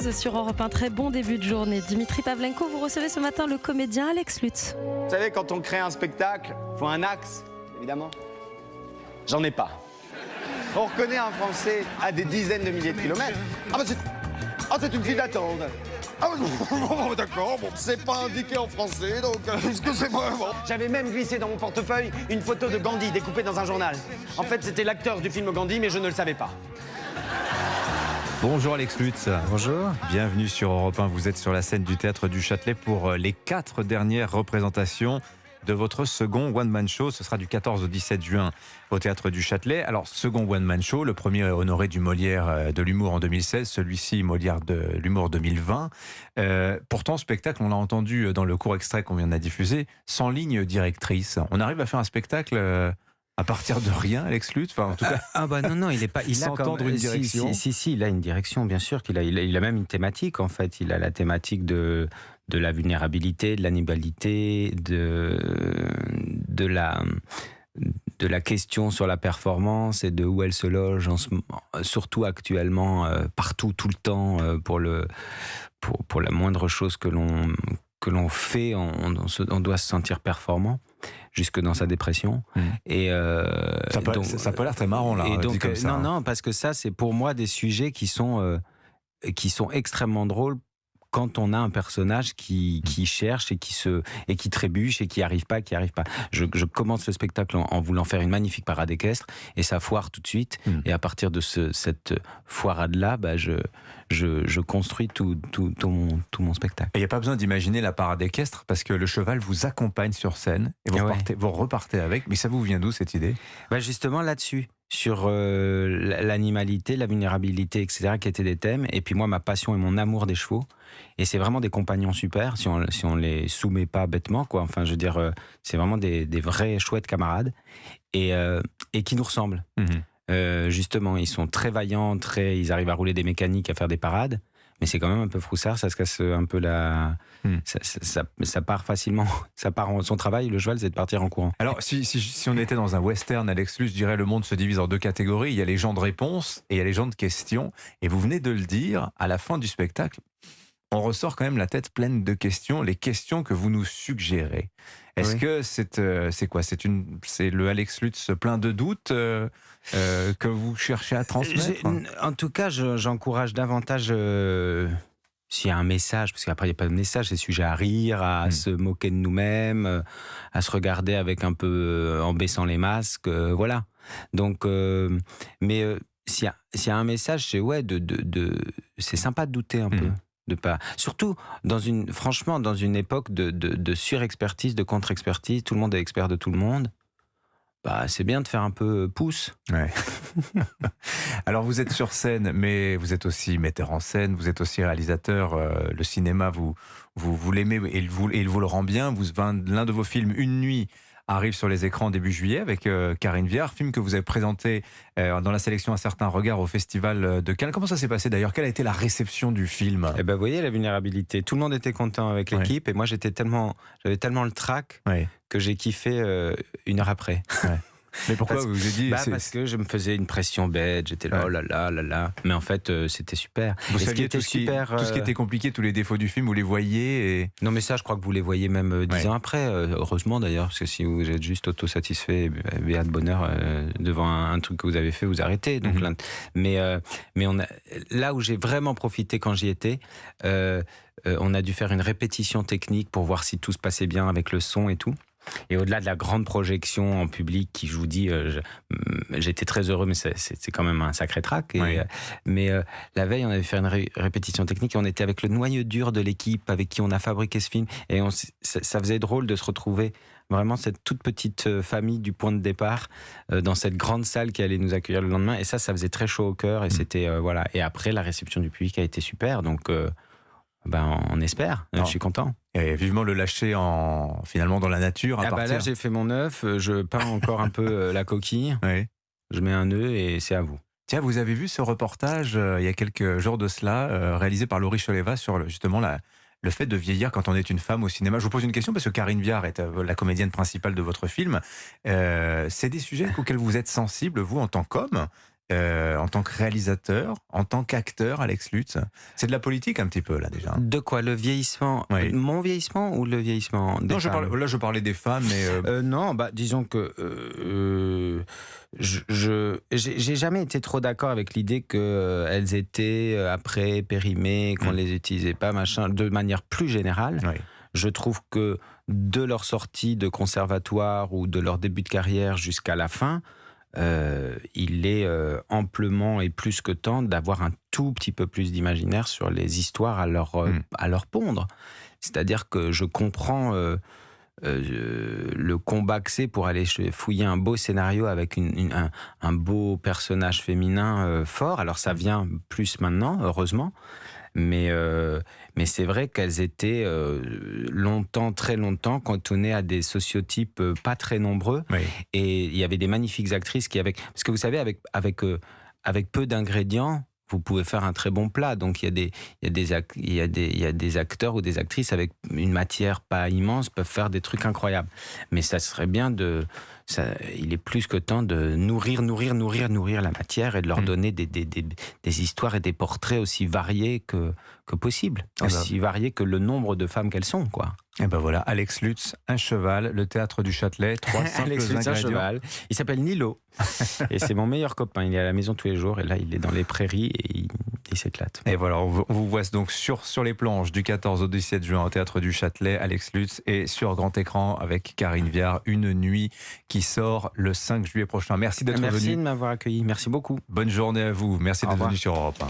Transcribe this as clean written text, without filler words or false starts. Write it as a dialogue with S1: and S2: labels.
S1: 12 sur Europe 1. Très bon début de journée. Dimitri Pavlenko, vous recevez ce matin le comédien Alex Lutz.
S2: Vous savez, quand on crée un spectacle, il faut un axe, évidemment. J'en ai pas. On reconnaît un Français à des dizaines de milliers de kilomètres. C'est une file d'attente. D'accord, bon, c'est pas indiqué en français, donc excusez-moi. Bon. J'avais même glissé dans mon portefeuille une photo de Gandhi découpée dans un journal. En fait, c'était l'acteur du film Gandhi, mais je ne le savais pas.
S3: Bonjour Alex Lutz.
S4: Bonjour.
S3: Bienvenue sur Europe 1. Vous êtes sur la scène du Théâtre du Châtelet pour les 4 dernières représentations de votre second one-man show. Ce sera du 14 au 17 juin au Théâtre du Châtelet. Alors, second one-man show, le premier est honoré du Molière de l'humour en 2016, celui-ci Molière de l'humour 2020. Pourtant, spectacle, on l'a entendu dans le court extrait qu'on vient de diffuser, sans ligne directrice. On arrive à faire un spectacle à partir de rien, Alex Lutz, enfin, en tout cas.
S4: Non, il est pas. Il a
S3: entendre une direction.
S4: Si, il a une direction, bien sûr qu'il a. Il a même une thématique, en fait. Il a la thématique de la vulnérabilité, de l'annibalité, de la question sur la performance et de où elle se loge, surtout actuellement, partout, tout le temps, pour la moindre chose que l'on fait, on doit se sentir performant, jusque dans sa dépression. Et
S3: ça peut l'air très marrant, là,
S4: et donc,
S3: dit comme ça.
S4: Non, parce que ça, c'est pour moi des sujets qui sont extrêmement drôles quand on a un personnage qui cherche et qui trébuche et qui arrive pas. Je commence le spectacle en voulant faire une magnifique parade équestre et ça foire tout de suite. Et à partir de cette foirade-là, je construis tout mon spectacle.
S3: Il n'y a pas besoin d'imaginer la parade équestre parce que le cheval vous accompagne sur scène et vous repartez avec. Mais ça vous vient d'où cette idée ?
S4: Justement là-dessus, sur l'animalité, la vulnérabilité, etc., qui étaient des thèmes. Et puis moi, ma passion et mon amour des chevaux. Et c'est vraiment des compagnons super, si on les soumet pas bêtement, quoi. Enfin, je veux dire, c'est vraiment des vrais chouettes camarades et qui nous ressemblent. Justement, ils sont très vaillants, ils arrivent à rouler des mécaniques, à faire des parades. Mais c'est quand même un peu froussard, ça se casse un peu ça part facilement. Son travail, le cheval, c'est de partir en courant.
S3: Alors, si on était dans un western, Alex Lutz, je dirais le monde se divise en 2 catégories. Il y a les gens de réponse et il y a les gens de questions. Et vous venez de le dire, à la fin du spectacle, on ressort quand même la tête pleine de questions, les questions que vous nous suggérez. Est-ce que c'est quoi ? C'est le Alex Lutz plein de doutes que vous cherchez à transmettre ?
S4: En tout cas, j'encourage davantage, s'il y a un message, parce qu'après il n'y a pas de message, c'est sujet à rire, à se moquer de nous-mêmes, à se regarder avec un peu en baissant les masques, voilà. Donc, mais s'il y a un message, c'est c'est sympa de douter un peu. Surtout dans une époque de surexpertise, de contre-expertise, tout le monde est expert de tout le monde. C'est bien de faire un peu pouce. Ouais.
S3: Alors vous êtes sur scène, mais vous êtes aussi metteur en scène, vous êtes aussi réalisateur. Le cinéma, vous l'aimez et il vous le rend bien. L'un de vos films, Une nuit, arrive sur les écrans début juillet avec Karine Viard, film que vous avez présenté dans la sélection Un certain regard au Festival de Cannes. Comment ça s'est passé d'ailleurs ? Quelle a été la réception du film ?
S4: Vous voyez la vulnérabilité. Tout le monde était content avec l'équipe et moi j'avais tellement le trac que j'ai kiffé 1 heure après.
S3: Mais pourquoi vous avez dit
S4: parce que je me faisais une pression bête, j'étais là, oh là là. Mais en fait, c'était super.
S3: Vous saviez tout ce qui était compliqué, tous les défauts du film, vous les voyez
S4: Non, mais ça, je crois que vous les voyez même 10 ans après. Heureusement d'ailleurs, parce que si vous êtes juste autosatisfait, béat de bonheur devant un truc que vous avez fait, vous arrêtez. Donc, mais là où j'ai vraiment profité quand j'y étais, on a dû faire une répétition technique pour voir si tout se passait bien avec le son et tout. Et au-delà de la grande projection en public qui, je vous dis, j'étais très heureux, mais c'est quand même un sacré trac. Mais la veille, on avait fait une répétition technique et on était avec le noyau dur de l'équipe avec qui on a fabriqué ce film. Et ça faisait drôle de se retrouver vraiment cette toute petite famille du point de départ dans cette grande salle qui allait nous accueillir le lendemain. Et ça faisait très chaud au cœur. Et c'était, voilà. Et après, la réception du public a été super. Donc, on espère. Je suis content.
S3: Et vivement le lâcher finalement dans la nature.
S4: Là, j'ai fait mon œuf. Je peins encore un peu la coquille. Je mets un nœud et c'est à vous.
S3: Tiens, vous avez vu ce reportage il y a quelques jours de cela, réalisé par Laurie Choleva sur justement le fait de vieillir quand on est une femme au cinéma. Je vous pose une question parce que Karine Viard est la comédienne principale de votre film. C'est des sujets auxquels vous êtes sensible, vous, en tant qu'homme. en tant que réalisateur, en tant qu'acteur, Alex Lutz? C'est de la politique un petit peu, là, déjà.
S4: De quoi? Le vieillissement?
S3: Oui.
S4: Mon vieillissement ou le vieillissement des
S3: Non,
S4: femmes?
S3: là, je parlais des femmes, mais...
S4: Non, disons que j'ai jamais été trop d'accord avec l'idée qu'elles étaient après périmées, qu'on les utilisait pas, machin, de manière plus générale.
S3: Oui.
S4: Je trouve que de leur sortie de conservatoire ou de leur début de carrière jusqu'à la fin, il est amplement et plus que temps d'avoir un tout petit peu plus d'imaginaire sur les histoires à leur pondre. C'est-à-dire que je comprends le combat que c'est pour aller fouiller un beau scénario avec un beau personnage féminin fort. Alors ça vient plus maintenant, heureusement. Mais c'est vrai qu'elles étaient très longtemps cantonnées à des sociotypes pas très nombreux.
S3: Oui.
S4: Et il y avait des magnifiques actrices parce que vous savez, avec peu d'ingrédients, vous pouvez faire un très bon plat. Donc il y a des acteurs ou des actrices avec une matière pas immense peuvent faire des trucs incroyables. Mais ça serait bien il est plus que temps de nourrir la matière et de leur donner des histoires et des portraits aussi variés que possible. Aussi variés que le nombre de femmes qu'elles sont, quoi.
S3: Et ben voilà, Alex Lutz, un cheval, le théâtre du Châtelet, 3 simples
S4: Alex Lutz, un
S3: ingrédients.
S4: cheval. Il s'appelle Nilo. Et c'est mon meilleur copain. Il est à la maison tous les jours. Et là, il est dans les prairies et il s'éclate.
S3: Et voilà, on vous voit donc sur les planches du 14 au 17 juin au théâtre du Châtelet, Alex Lutz, et sur grand écran avec Karine Viard, Une nuit qui sort le 5 juillet prochain. Merci d'être venu.
S4: Merci de m'avoir accueilli. Merci beaucoup.
S3: Bonne journée à vous. Merci d'être venu sur Europe 1.